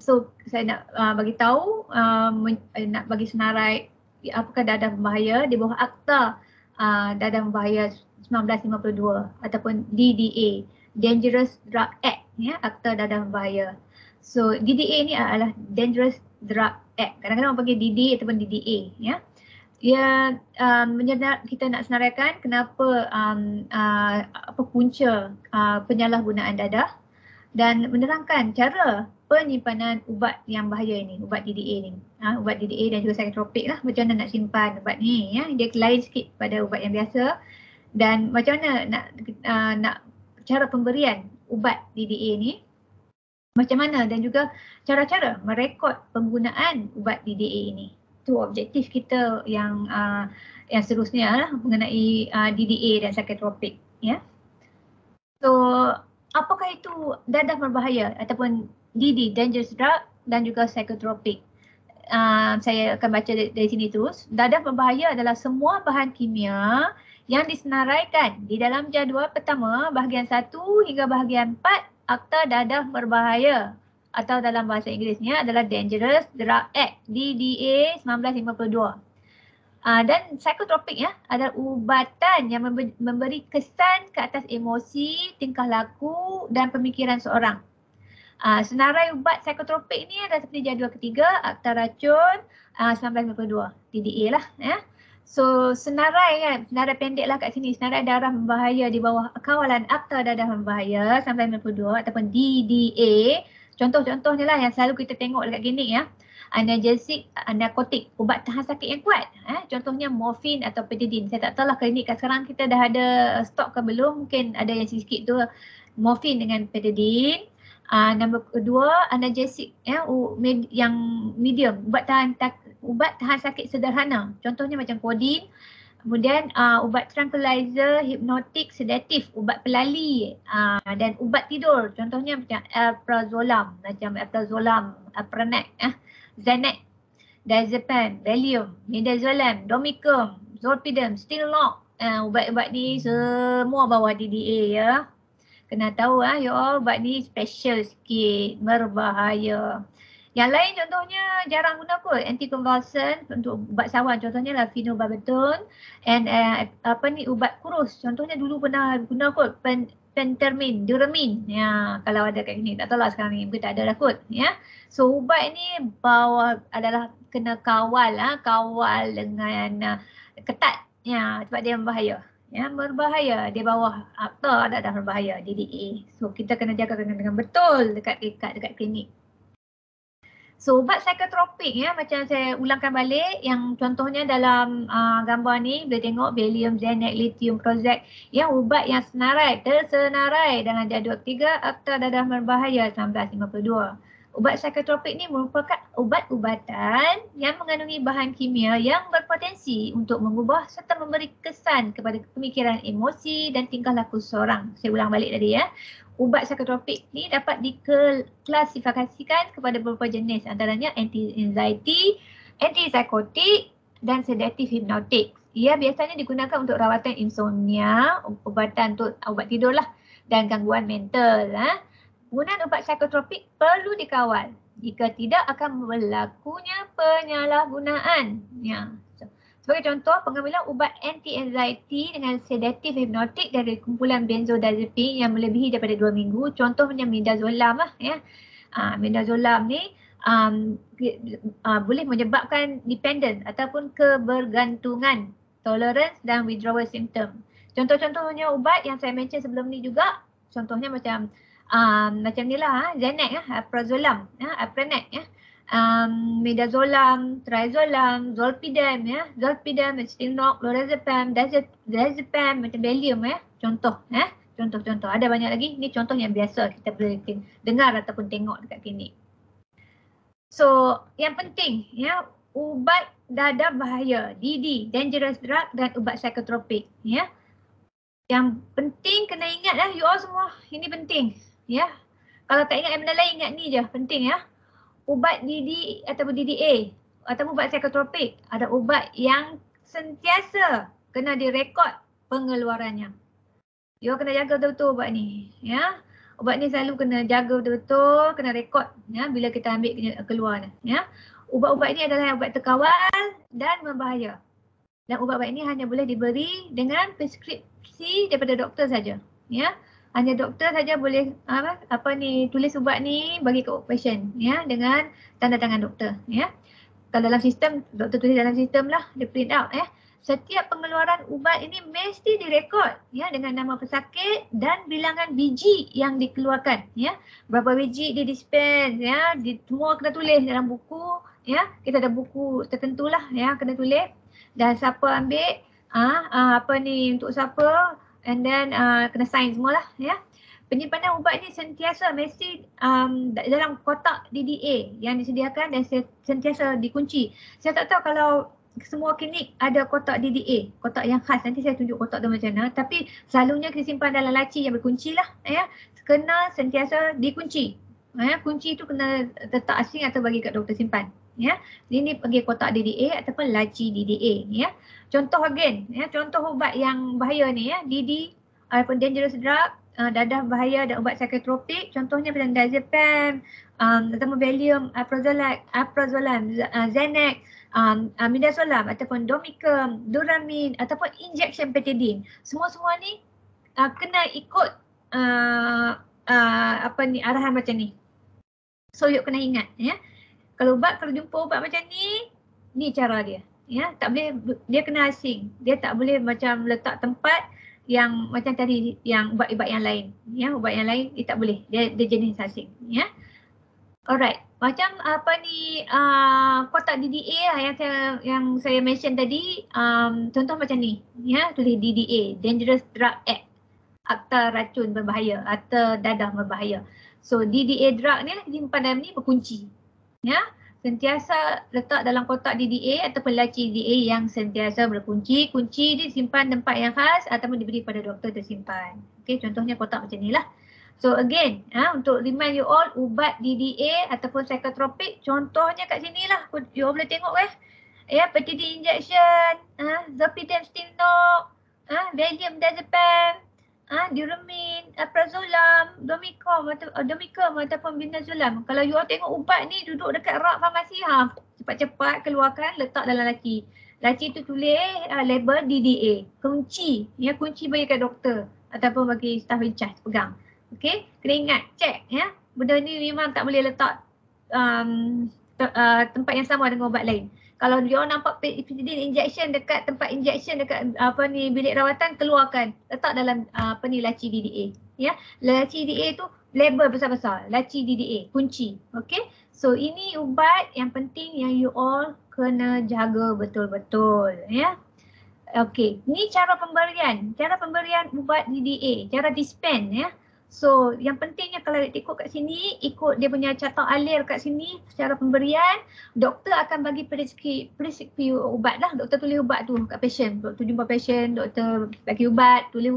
So saya nak bagi tahu, nak bagi senarai apakah dadah berbahaya di bawah Akta Dadah Berbahaya 1952 ataupun DDA, Dangerous Drug Act ya, Akta Dadah Berbahaya. So DDA ni adalah Dangerous Drug Act. Kadang-kadang orang panggil DD ataupun DDA ya. Ia kita nak senaraikan kenapa punca penyalahgunaan dadah dan menerangkan cara penyimpanan ubat yang bahaya ini, ubat DDA ni. Ubat DDA dan juga psikotropik lah, macam mana nak simpan ubat ni ya. Dia lain sikit pada ubat yang biasa. Dan macam mana nak cara pemberian ubat DDA ni, macam mana, dan juga cara-cara merekod penggunaan ubat DDA ini. Itu objektif kita yang seterusnya lah mengenai DDA dan psikotropik ya. So apakah itu dadah berbahaya ataupun DD, dangerous drug, dan juga psikotropik? Saya akan baca dari sini terus. Dadah berbahaya adalah semua bahan kimia yang disenaraikan di dalam jadual pertama bahagian 1 hingga bahagian 4 Akta Dadah Berbahaya, atau dalam bahasa Inggerisnya adalah Dangerous Drug Act DDA 1952. Dan psikotropik ya adalah ubatan yang memberi kesan ke atas emosi, tingkah laku dan pemikiran seorang. Senarai ubat psikotropik ni adalah seperti jadual ketiga Akta Racun 1952 DDA lah ya. So senarai kan, senarai pendek lah kat sini, senarai dadah berbahaya di bawah kawalan Akta Dadah Berbahaya 1992 ataupun DDA. Contoh-contohnya lah yang selalu kita tengok dekat klinik ya. Analgesik, narkotik, ubat tahan sakit yang kuat. Contohnya morfin atau petadin. Saya tak tahu lah klinik kat sekarang kita dah ada stok ke belum, mungkin ada yang sikit tu morfin dengan petadin. Nombor kedua, analgesik ya, yang medium, ubat tahan sakit sederhana. Contohnya macam kodin. Kemudian ubat tranquilizer, hipnotik, sedatif, ubat pelali dan ubat tidur. Contohnya macam alprazolam, Apranet, Xanax, diazepam, Valium, midazolam, Domicum, Zolpidem, Stilnox. Ubat-ubat ni semua bawah DDA ya. Kena tahu you all, ubat ni special sikit, berbahaya. Yang lain contohnya jarang guna kot, anticonvulsant untuk ubat sawan contohnya lah phenobarbital and ubat kurus contohnya dulu pernah guna kot pentermin, duramin. Ya, kalau ada kat sini, tak tahu lah sekarang ni mungkin tak ada dah kot ya. So ubat ni adalah kena kawal dengan ketat ya, sebab dia berbahaya. Ya, berbahaya di bawah akta dah berbahaya DDA. So kita kena jaga dengan betul dekat klinik. So ubat psikotropik ya, macam saya ulangkan balik yang contohnya dalam gambar ni boleh tengok Valium, Xanax, Lithium, Prozac yang ubat yang tersenarai dalam jadual 3 Akta Dadah Berbahaya 1952. Ubat psikotropik ni merupakan ubat-ubatan yang mengandungi bahan kimia yang berpotensi untuk mengubah serta memberi kesan kepada pemikiran, emosi dan tingkah laku seseorang. Saya ulang balik tadi ya. Ubat psikotropik ni dapat diklasifikasikan kepada beberapa jenis, antaranya anti-anxiety, antipsikotik dan sedatif hipnotik. Ia biasanya digunakan untuk rawatan insomnia, ubatan untuk ubat tidur lah dan gangguan mental. Penggunaan ubat psikotropik perlu dikawal. Jika tidak akan berlakunya penyalahgunaan. Ya. Sebagai contoh, pengambilan ubat anti-anxiety dengan sedatif hipnotik dari kumpulan benzodiazepine yang melebihi daripada 2 minggu. Contohnya midazolam lah ya. Midazolam ni boleh menyebabkan dependent ataupun kebergantungan, tolerance dan withdrawal symptom. Contoh-contohnya ubat yang saya mention sebelum ni juga, contohnya macam ni lah, Xanax, Alprazolam, Alpranet, midazolam, triazolam, zolpidem, zolpidem, Stilnox, lorazepam, diazepam, macam Valium, contoh, contoh-contoh. Ada banyak lagi. Ni contoh yang biasa kita boleh dengar ataupun tengok dekat klinik. So, yang penting, ubat dadah bahaya, DD, dangerous drug dan ubat psikotropik, Yang penting kena ingat you all semua, ini penting. Ya, kalau tak ingat yang benda lain, ingat ni je, penting ya. Ubat DD ataupun DDA ataupun ubat psikotropik ada ubat yang sentiasa kena direkod pengeluarannya. You kena jaga betul-betul ubat ni, ya. Ubat ni selalu kena jaga betul-betul, kena rekod ya bila kita ambil keluar ya. Ubat-ubat ini adalah ubat terkawal dan berbahaya. Dan ubat-ubat ini hanya boleh diberi dengan preskripsi daripada doktor saja, ya. Hanya doktor saja boleh tulis ubat ni bagi ke patient ya dengan tanda tangan doktor ya. Kalau dalam sistem, doktor tulis dalam sistem lah, dia print out ya. Setiap pengeluaran ubat ini mesti direkod ya dengan nama pesakit dan bilangan biji yang dikeluarkan ya. Berapa biji dia dispense ya, semua kena tulis dalam buku ya. Kita ada buku tertentulah ya kena tulis dan siapa ambil untuk siapa. And then kena sign semualah ya. Penyimpanan ubat ni sentiasa mesti dalam kotak DDA yang disediakan dan sentiasa dikunci. Saya tak tahu kalau semua klinik ada kotak DDA, kotak yang khas. Nanti saya tunjuk kotak tu macam mana. Tapi selalunya kita simpan dalam laci yang berkunci lah ya. Kena sentiasa dikunci. Kunci tu kena letak asing atau bagi kat doktor simpan. Ya, ini bagi kotak DDA ataupun laci DDA ya. Contoh again ya, contoh ubat yang bahaya ni ya, DD ataupun dangerous drug, dadah bahaya dan ubat psikotropik, contohnya macam diazepam, ataupun Valium, alprazolam, Xanax, midazolam ataupun Domicum, Duramin ataupun injection petadine. Semua-semua ni kena ikut arahan macam ni. So you kena ingat ya. Kalau jumpa ubat macam ni cara dia. Ya, tak boleh, dia kena asing. Dia tak boleh macam letak tempat yang macam tadi yang ubat-ubat yang lain. Ya, ubat yang lain dia tak boleh. Dia jenis asing, ya. Alright, macam kotak DDA yang saya mention tadi, contoh macam ni, ya, tulis DDA, Dangerous Drug Act. Akta racun berbahaya, akta dadah berbahaya. So DDA drug ni lah simpan dalam ni berkunci. Ya, sentiasa letak dalam kotak DDA ataupun laci DDA yang sentiasa berkunci. Kunci disimpan tempat yang khas ataupun diberi pada doktor tersimpan. Okey, contohnya kotak macam ni lah. So again, untuk remind you all, ubat DDA ataupun psikotropik, contohnya kat sini lah. You all boleh tengok Ya, PTD injection, zolpidem stilnox, valium diazepam, Duramin, prazolam, domicum ataupun bindazolam. Kalau you all tengok ubat ni duduk dekat rak farmasi, cepat-cepat keluarkan, letak dalam laci. Laci tu tulis label DDA, kunci, ya, kunci bagi kat doktor ataupun bagi staff in charge pegang. Okey, kena ingat, check ya. Benda ni memang tak boleh letak tempat yang sama dengan ubat lain. Kalau dia nampak PTD injection dekat tempat injection dekat bilik rawatan, keluarkan, letak dalam laci DDA. Ya, laci DDA tu label besar-besar, laci DDA, kunci. Okey. So ini ubat yang penting yang you all kena jaga betul-betul, ya. Okey, ni cara pemberian ubat DDA, cara dispense, ya. So yang pentingnya kalau ikut kat sini, ikut dia punya carta alir kat sini secara pemberian, doktor akan bagi preskripsi ubat lah. Doktor tulis ubat tu kat patient, doktor jumpa patient, doktor bagi ubat, tulis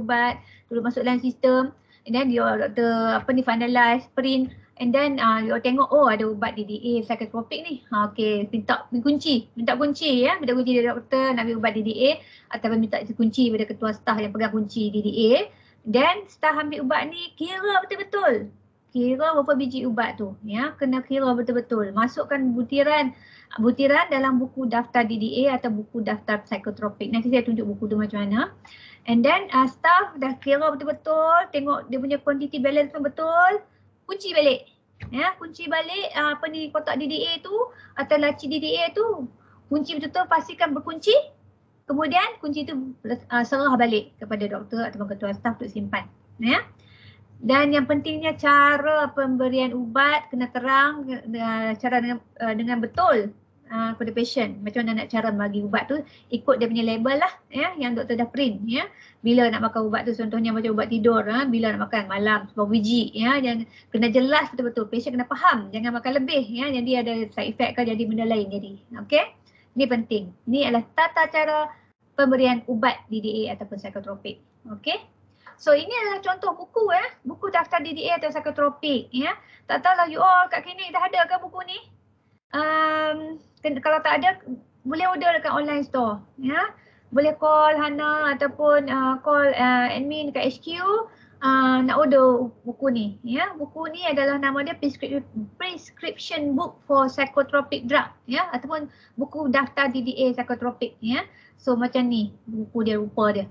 masuk dalam sistem, and then dia doktor finalize, print, and then dia tengok, oh ada ubat DDA psikotropik ni. Okey, minta kunci ya, minta kunci dari doktor nak ambil ubat DDA ataupun minta kunci pada ketua staf yang pegang kunci DDA. Dan staf ambil ubat ni, kira betul-betul. Kira berapa biji ubat tu, ya. Kena kira betul-betul. Masukkan butiran dalam buku daftar DDA atau buku daftar psikotropik. Nanti saya tunjuk buku tu macam mana. And then staf dah kira betul-betul, tengok dia punya quantity balance pun betul, kunci balik. Ya, kunci balik kotak DDA tu atau laci DDA tu. Kunci betul-betul, pastikan berkunci. Kemudian kunci tu serah balik kepada doktor atau ketua staf untuk simpan, ya. Dan yang pentingnya cara pemberian ubat kena terang, cara dengan betul kepada patient. Macam mana nak cara bagi ubat tu, ikut dia punya label lah, ya, yang doktor dah print, ya. Bila nak makan ubat tu, contohnya macam ubat tidur, bila nak makan malam 10 biji, ya, yang kena jelas betul-betul, patient kena faham, jangan makan lebih, ya, jadi ada side effect ke jadi benda lain jadi. Okey, ini penting. Ini adalah tata cara pemberian ubat DDA ataupun psikotropik. Okey. So ini adalah contoh buku, buku daftar DDA atau psikotropik, ya. Tak tahulah you all kat klinik dah ada ke buku ni? Kalau tak ada, boleh order dekat online store, ya. Boleh call Hana ataupun call admin dekat HQ nak order buku ni, ya. Buku ni adalah nama dia prescription book for psychotropic drug, ya, ataupun buku daftar DDA psikotropik, ya. So macam ni buku dia, rupa dia.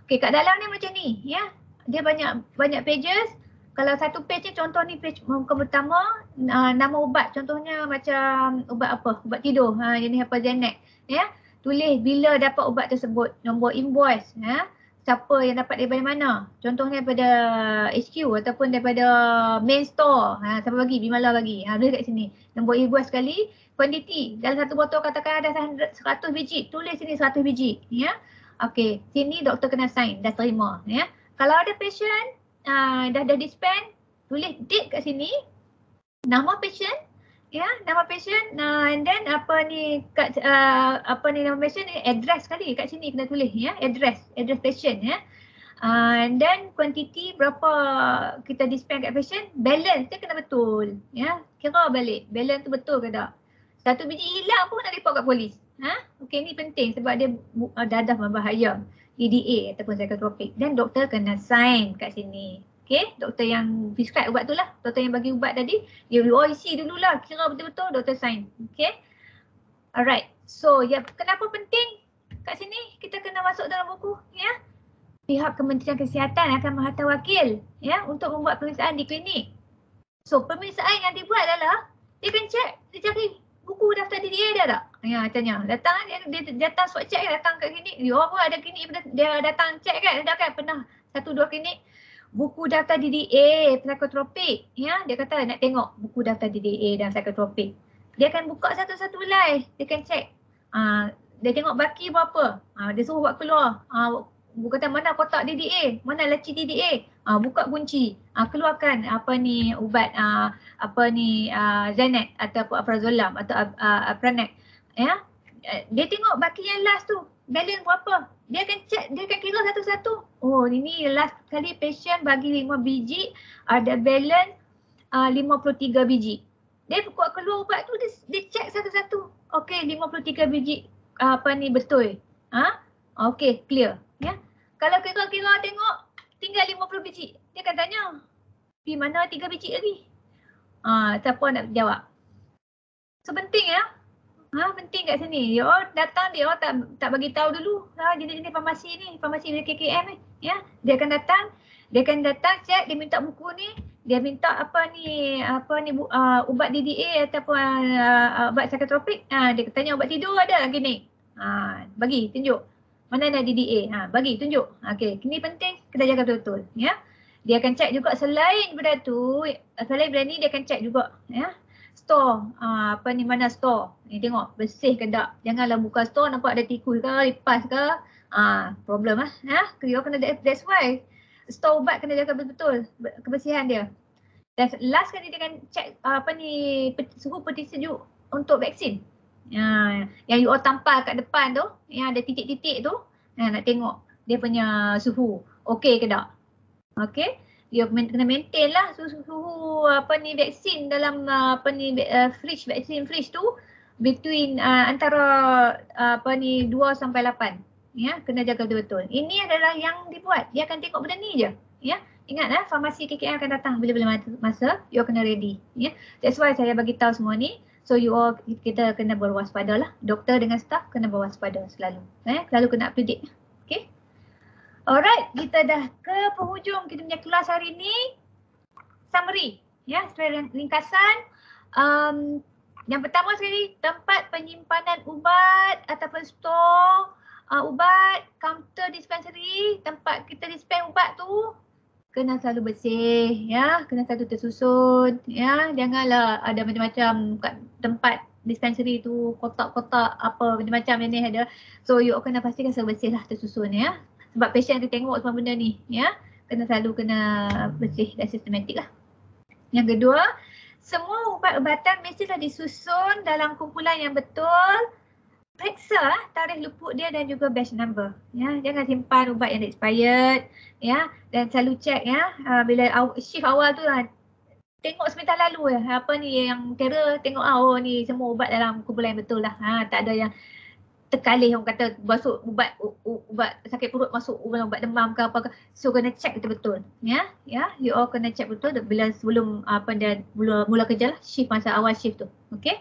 Okey, kat dalam ni macam ni, ya. Dia banyak pages. Kalau satu page ni, contoh ni page muka pertama, nama ubat, contohnya macam ubat apa? Ubat tidur, jenis apa, Xanax, ya. Tulis bila dapat ubat tersebut, nombor invoice, ya. Siapa yang dapat daripada mana? Contohnya daripada HQ ataupun daripada main store. Siapa bagi? Bimala bagi. Tulis kat sini. Nombor invoice sekali. Quantity. Dalam satu botol katakan ada 100 biji. Tulis sini 100 biji. Ya. Okey. Sini doktor kena sign. Dah terima. Ya. Kalau ada patient, dah dispense, tulis date kat sini. Nama patient. Ya, nama patient, and then nama patient, address sekali kat sini kena tulis, ya, address patient, ya. And then quantity berapa kita dispense kat patient, balance dia kena betul, ya. Kira balik, balance tu betul ke tak. Satu biji hilang pun nak report kat polis. Okey, ni penting sebab dia dadah berbahaya, DDA ataupun psikotropik, dan doktor kena sign kat sini. Okey, doktor yang prescribe ubat tu lah, doktor yang bagi ubat tadi, dia isi dululah, kira betul-betul, doktor sign. Okey. Alright. So, ya, kenapa penting kat sini kita kena masuk dalam buku, ya? Pihak Kementerian Kesihatan akan menghantar wakil, ya, untuk membuat pemeriksaan di klinik. So, pemeriksaan yang dibuat adalah dia akan check, dia cari buku daftar DDA dia tak? Ya, tanya. Datang dia datang swab check, datang kat klinik. Dia pun ada klinik dia datang check kan, dia kan pernah 1-2 klinik buku daftar DDA psikotropik, ya, dia kata nak tengok buku daftar DDA dan psikotropik. Dia akan buka satu-satu live, dia akan check. Dia tengok baki berapa. Dia suruh buat keluar. Kata mana kotak DDA, mana laci DDA. Buka kunci. Keluarkan ubat Xanax atau prazolam atau Apranex, ya. Dia tengok baki yang last tu, balance berapa. Dia akan check, dia akan kira satu-satu. Oh, ini last kali patient bagi 5 biji, ada balance 53 biji. Dia keluar ubat tu, dia check satu-satu. Okey, 53 biji betul. Okey, clear. Ya. Kalau kira-kira tengok tinggal 50 biji, dia akan tanya, di mana 3 biji lagi? Siapa nak jawab? So penting ya. Penting kat sini. Dia datang, dia tak bagi tahu dulu. Jenis-jenis farmasi ni, farmasi dari KKM ni. Ya, dia akan datang check, dia minta buku ni, dia minta ubat DDA ataupun ubat psikotropik. Dia tanya ubat tidur ada gini. Bagi tunjuk. Mana ada DDA? Bagi tunjuk. Okey, ini penting, kena jaga betul-betul, ya. Dia akan check juga selain daripada ni dia akan check juga, ya. Store, mana store. Ni tengok bersih ke tak. Janganlah buka store nampak ada tikus ke, lipas ke. Problem lah. That's why store ubat kena jaga betul-betul kebersihan dia. Dan last kali dia akan check suhu peti sejuk untuk vaksin. Yang you all tampal kat depan tu, yang ada titik-titik tu, nak tengok dia punya suhu. Okey ke tak? Okey. Dia kena maintain lah suhu vaksin dalam vaksin fridge tu between antara 2 sampai 8. Ya, kena jaga betul-betul. Ini adalah yang dibuat. Dia akan tengok benda ni je. Ya. Ingat farmasi KKM akan datang bila-bila masa, you all kena ready. Ya. That's why saya bagi tahu semua ni. So you all, kita kena berwaspada lah. Doktor dengan staff kena berwaspada selalu. Selalu kena up to date. Okay. Alright, kita dah ke penghujung kita punya kelas hari ni. Summary, ya, sebagai ringkasan. Yang pertama sekali, tempat penyimpanan ubat ataupun store ubat, counter dispensary, tempat kita dispense ubat tu kena selalu bersih, ya, kena selalu tersusun, ya. Janganlah ada macam-macam kat tempat dispensary tu, kotak-kotak apa macam-macam ni ada. So you kena pastikan selalu bersih lah, tersusun, ya. Sebab pasien akan tengok semua benda ni, ya. Kena bersih dan sistematik lah. Yang kedua, semua ubat-ubatan mestilah disusun dalam kumpulan yang betul. Periksa tarikh luput dia dan juga batch number. Ya, jangan simpan ubat yang expired, ya. Dan selalu check, ya, bila shift awal tu lah, tengok sebentar lalu ya, yang kira tengok ni semua ubat dalam kumpulan yang betul lah. Tak ada yang terkalih orang kata masuk ubat sakit perut masuk ubat demam ke apa ke. So kena check betul-betul, ya. You all kena check betul bila sebelum mula kerja lah, shift masa awal shift tu. Okey.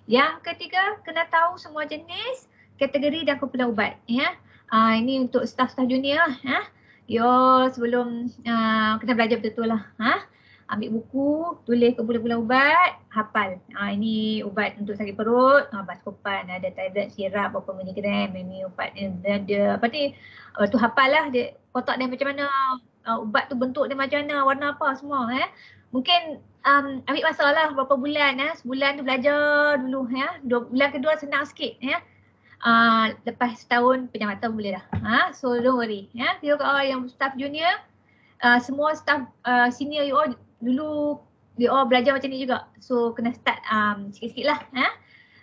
Yang ketiga, kena tahu semua jenis, kategori dan kumpulan ubat, ya. Ini untuk staff-staff junior lah, ya. You all sebelum kena belajar betul-betul lah, ambil buku, tulis kumpulan-kumpulan ubat, hafal. Ini ubat untuk sakit perut, Buscopan, ada tablet sirap berapa miligram, ini ubat ada tu hafal lah dia, kotak dia macam mana, ubat tu bentuk dia macam mana, warna apa semua, Mungkin ambil masa lah berapa bulan, sebulan tu belajar dulu, 2 bulan kedua senang sikit, lepas setahun penjamatan boleh dah. So don't worry, you yang staff junior, semua staff senior you all dulu dia all belajar macam ni juga. So kena start sikit-sikit lah,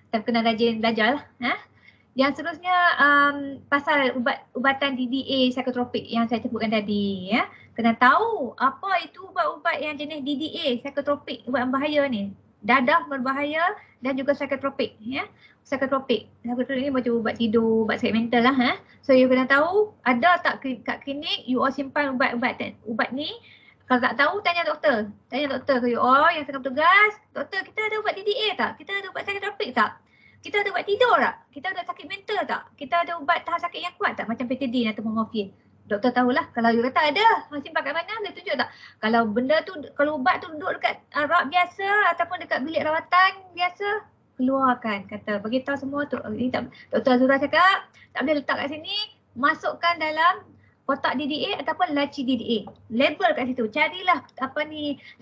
tapi kena rajin belajar lah. Yang seterusnya pasal ubatan DDA psikotropik yang saya sebutkan tadi, ya. Kena tahu apa itu ubat-ubat yang jenis DDA psikotropik, ubat berbahaya ni. Dadah berbahaya dan juga psikotropik, ya. Psikotropik ni macam ubat tidur, ubat sakit mental lah, So you kena tahu ada tak kat klinik you all simpan ubat ni. Kalau tak tahu, tanya doktor ke you all yang sedang bertugas, doktor kita ada ubat DDA tak? Kita ada ubat psikotropik tak? Kita ada ubat tidur tak? Kita ada sakit mental tak? Kita ada ubat tahan sakit yang kuat tak? Macam betadine atau morfin. Doktor tahulah. Kalau you kata ada, simpan kat mana, boleh tunjuk tak? Kalau benda tu, kalau ubat tu duduk dekat rak biasa ataupun dekat bilik rawatan biasa, keluarkan. Kata, beritahu semua tu. Doktor Azura cakap, tak boleh letak kat sini, masukkan dalam kotak DDA ataupun laci DDA. Label kat situ. Carilah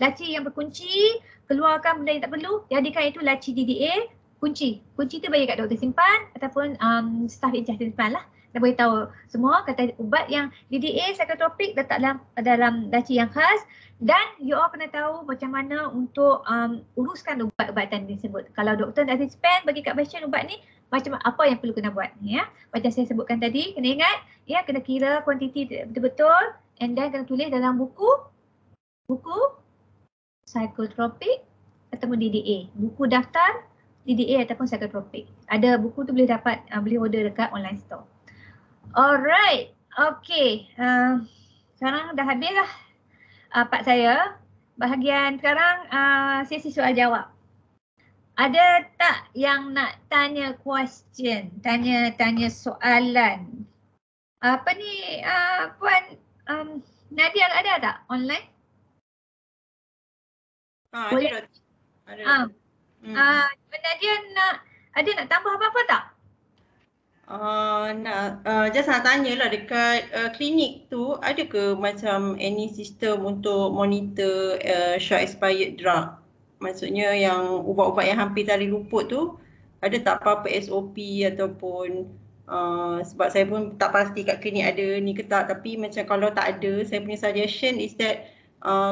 laci yang berkunci, keluarkan benda yang tak perlu, jadikan itu laci DDA, kunci. Kunci tu bagi kat doktor simpan ataupun staff in charge simpan lah. Dan beritahu semua kata ubat yang DDA psikotropik letak dalam laci yang khas, dan you all kena tahu macam mana untuk uruskan ubat-ubatan tersebut. Kalau doktor dah dispense bagi kat pasien ubat ni, macam apa yang perlu kena buat, ya. Macam saya sebutkan tadi, kena ingat, ya, kena kira kuantiti betul-betul, and then kena tulis dalam buku psikotropik ataupun DDA. Buku daftar, DDA ataupun psikotropik. Ada buku tu boleh dapat, boleh order dekat online store. Alright, okay. Sekarang dah habis lah part saya. Bahagian sekarang sesi soal jawab. Ada tak yang nak tanya question, tanya soalan? Apa ni Puan Nadia ada tak online? Boleh. Ada Doktor. Ada. Puan Nadia nak tambah apa-apa tak? Just nak tanya lah dekat klinik tu ada ke macam any sistem untuk monitor short expired drug? Maksudnya yang ubat-ubat yang hampir tali luput tu ada tak apa-apa SOP ataupun sebab saya pun tak pasti kat klinik ada ni ke tak, tapi macam kalau tak ada, saya punya suggestion is that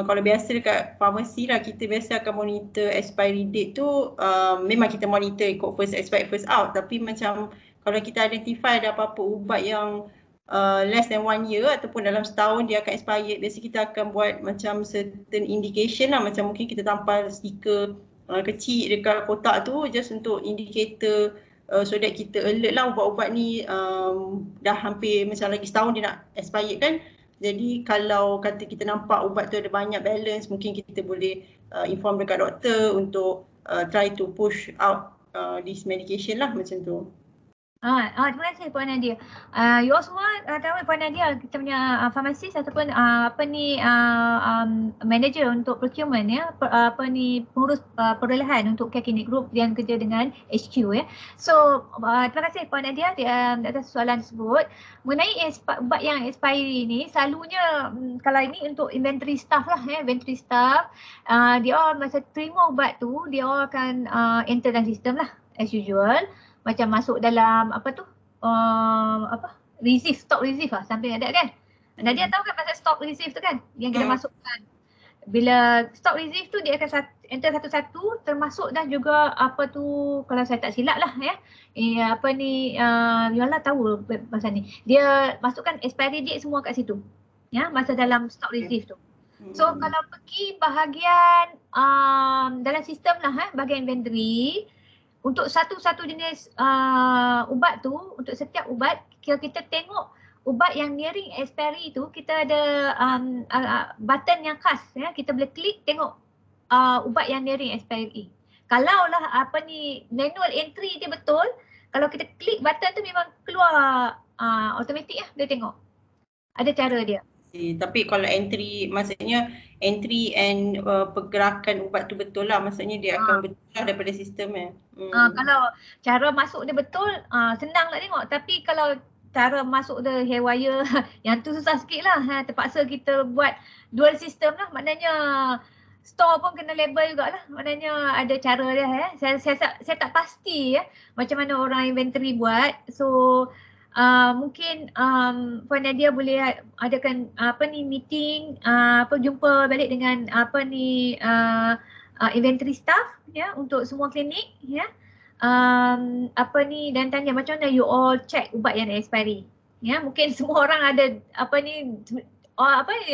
kalau biasa dekat farmasi lah kita biasa akan monitor expiry date tu, memang kita monitor ikut first expired first out, tapi macam kalau kita identify ada apa-apa ubat yang less than 1 year ataupun dalam setahun dia akan expired, biasa kita akan buat macam certain indication lah, macam mungkin kita tampal stiker kecil dekat kotak tu just untuk indicator so that kita alert lah ubat-ubat ni dah hampir macam lagi setahun dia nak expired kan. Jadi kalau kata kita nampak ubat tu ada banyak balance, mungkin kita boleh inform dekat doktor untuk try to push out this medication lah macam tu. Terima kasih Puan Nadia. You all semua tahu Puan Nadia, kita punya pharmacist ataupun manager untuk procurement ya, pengurus perolehan untuk Care Clinic Group yang kerja dengan HQ ya. So terima kasih Puan Nadia atas soalan tersebut. Mengenai ubat yang expiry ni, selalunya kalau ini untuk inventory staff lah ya, inventory staff dia masa terima ubat tu dia akan enter dalam sistem lah as usual. Macam masuk dalam receive, stock receive lah, something like that kan. Nadia tahu kan pasal stock receive tu kan, yang kita masukkan. Bila stock receive tu dia akan enter satu-satu, termasuk dah juga kalau saya tak silap lah ya. Yola tahu pasal ni. Dia masukkan expiry date semua kat situ. Ya, masa dalam stock receive tu. So kalau pergi bahagian dalam sistem lah bahagian inventory, untuk satu-satu jenis ubat tu, untuk setiap ubat, kita tengok ubat yang nearing expiry tu, kita ada button yang khas ya, kita boleh klik tengok ubat yang nearing expiry. Kalau lah manual entry dia betul, kalau kita klik button tu memang keluar automatic ya, dia tengok. Ada cara dia. Tapi kalau entry, maksudnya entry and pergerakan ubat tu betul lah, maksudnya dia akan betul lah daripada sistem ya. Kalau cara masuk dia betul, senang nak tengok. Tapi kalau cara masuk dia haywire, yang tu susah sikit lah. Terpaksa kita buat dual system lah, maknanya store pun kena label jugalah. Maknanya ada cara dia ya. Saya tak pasti ya macam mana orang inventory buat. So mungkin Puan Nadia boleh adakan meeting, jumpa balik dengan inventory staff ya untuk semua klinik ya. Dan tanya macam mana you all check ubat yang expiry. Ya, mungkin semua orang ada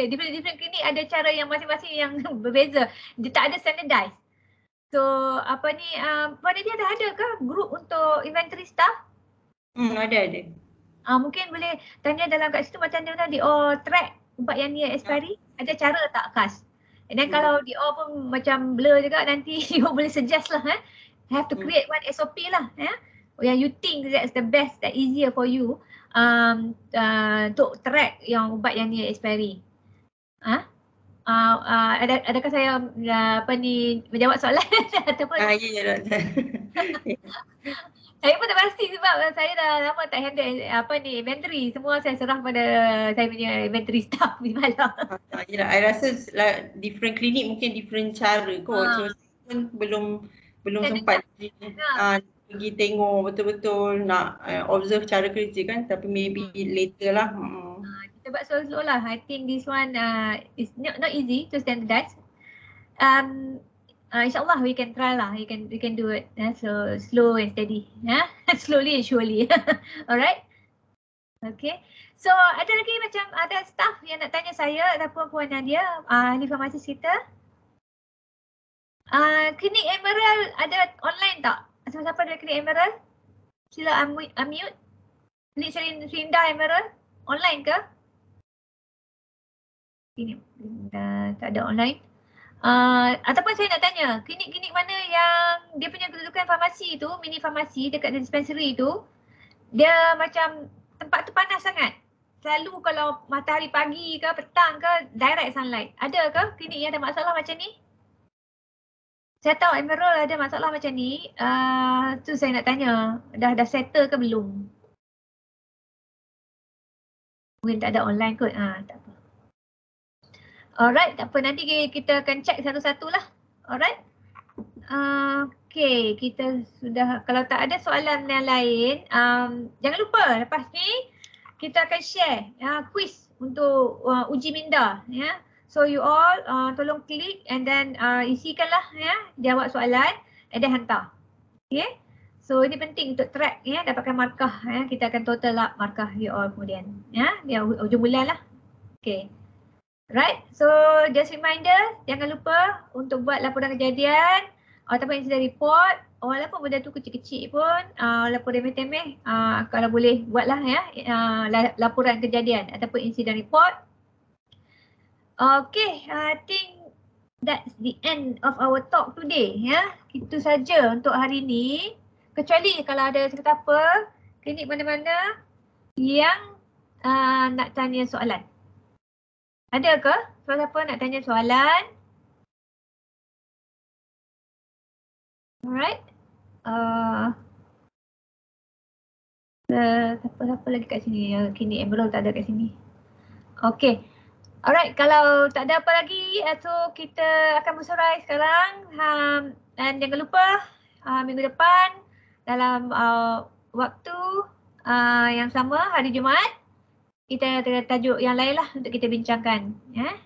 different klinik ada cara yang masing-masing yang berbeza. Dia tak ada standardized. So Puan Nadia ada ke group untuk inventory staff? Ada. Mungkin boleh tanya dalam kat situ macam mana dia track ubat yang near expiry, ada cara tak khas. And then kalau dia pun macam blur juga, nanti you boleh suggest lah have to create one SOP lah yang you think that's the best, that easier for you untuk track yang ubat yang near expiry. Adakah saya menjawab soalan ataupun Ya. Saya pun tak pasti sebab saya dah lama tak handle inventory. Semua saya serah pada saya punya inventory staff di malam. Yelah, I rasa different klinik mungkin different cara kot. So saya pun belum sempat pergi tengok betul-betul nak observe cara kerja kan, tapi maybe later lah. Kita buat slow-slow lah. I think this one is not easy to standardize. InsyaAllah we can try lah. We can do it. So slow and steady. Slowly and surely. Alright. Okay. So ada lagi macam ada staff yang nak tanya saya ataupun Puan Nadia, ahli farmasis kita? Klinik Emerald ada online tak? Siapa-siapa ada klinik Emerald? Sila unmute. Klinik Serindah Emerald online ke? Klinik tak ada online. Ataupun saya nak tanya, klinik-klinik mana yang dia punya kedudukan farmasi tu, mini farmasi dekat dispensary tu, dia macam tempat tu panas sangat. Selalu kalau matahari pagi ke petang ke direct sunlight. Ada ke klinik yang ada masalah macam ni? Saya tahu Emerald ada masalah macam ni. Tu saya nak tanya, dah settle ke belum? Mungkin tak ada online kot. Tak apa. Alright, tak apa. Nanti kita akan check satu-satu lah. Alright. Okay, kita sudah, kalau tak ada soalan yang lain, jangan lupa lepas ni kita akan share quiz untuk uji minda. Ya. So you all tolong klik and then isikanlah ya, jawab soalan and then hantar. Okay. So ini penting untuk track ya, dapatkan markah ya. Kita akan total up markah you all kemudian. Ya, dia hujung bulan lah. Okay. Right, so just reminder, jangan lupa untuk buat laporan kejadian ataupun incident report. Walaupun benda tu kecil-kecil pun, walaupun remeh-temeh, kalau boleh buatlah ya laporan kejadian ataupun incident report. Okay, I think that's the end of our talk today ya. Itu saja untuk hari ini. Kecuali kalau ada siapa-siapa klinik mana-mana yang nak tanya soalan. Ada ke? Siapa nak tanya soalan? Alright. Siapa lagi kat sini? Klinik Emerald tak ada kat sini. Okay. Alright, kalau tak ada apa lagi, so kita akan bersurai sekarang. Dan jangan lupa minggu depan dalam waktu yang sama, hari Jumaat, kita ada tajuk yang lain lah untuk kita bincangkan. Ya.